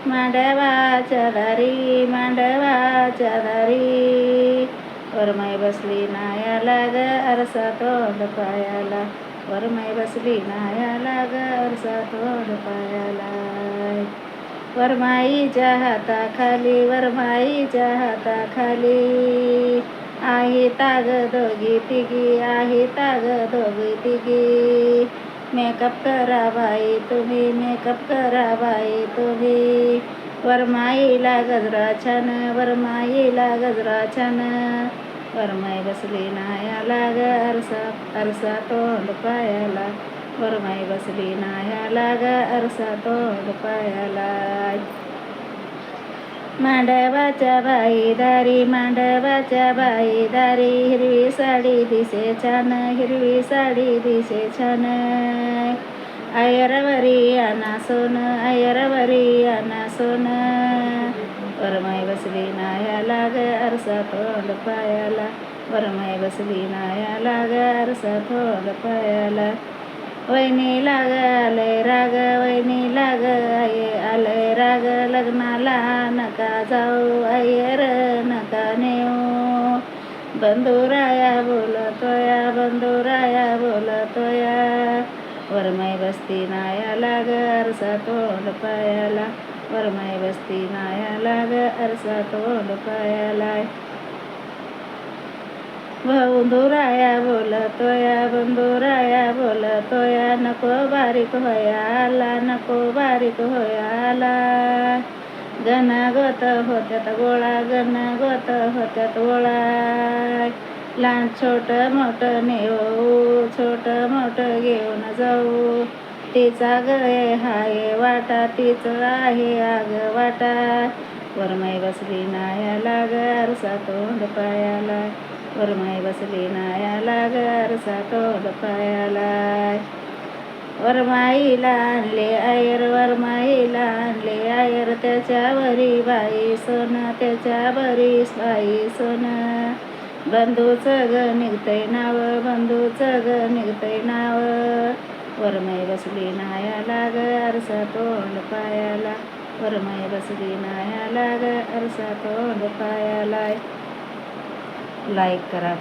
मांडवाच्या दारी मांडवाच्या दारी वरमाई बसली नायाला ग आरसा तोंड पायाला वरमाई बसली नायाला ग आरसा तोंड पायाला वरमाईच्या हाताखाली वरमाईच्या हाताखाली आहे ताग दोघी तिघी आहे ताग दोघी तिघी मेकअप करा बाई तुम्ही मेकअप करा बाई तुम्ही वरमाईला गजरा छान वरमाईला गजरा छान वरमाई बसली नायाला ग आरसा तोंड पायाला वरमाई बसली नायाला ग आरसा तोंड पायाला मांडवाच्या बाईदारी मांडवाच्या बाईदारी हिरवी साडी दिसे छान हिरवी साडी दिसे छान आयरवरी आणा सोन आयरवरी आणा सोन वरमाई बसली नायाला ग आरसा तोंड पायाला वरमाई बसली नायाला ग आरसा तोंड पायाला वैनी लाग आलय राग वैनी लाग आलय राग लग्नाला नका जाऊ अय्यर नका नेऊ बंधुराया बोलतोया बंधुराया बोलतोया वरमाई बसती नायाला ग आरसा तोंड पायाला वरमाई बसती नायाला ग आरसा तोंड पायाला बंधुराया बोलतोया बंधुराया बोलतोया नको बारीक होयाला नको बारीक होयाला गणगोत होत्यात गोळा गणगोत होत्यात गोळा लहान छोट मोठं नेऊ छोट मोठं घेऊन जाऊ तिचा गय हाय वाटा तिचं आहे आग वाटा वरमाई बसली नायाला ग आरसा तोंड पायाला वरमाई बसली नायाला ग आरसा तोंड पायाला वरमाईला आणले आयर वरमाईला आणले आयर त्याच्यावरी बाई सोन त्याच्यावरी बाई सोन बंधूचं ग निघतंय नाव बंधूचं ग निघतंय नाव वरमाई बसली नायाला ग आरसा तोंड पायाला वरमाई बसली नायाला ग आरसा तोंड पायाला लाईक करा.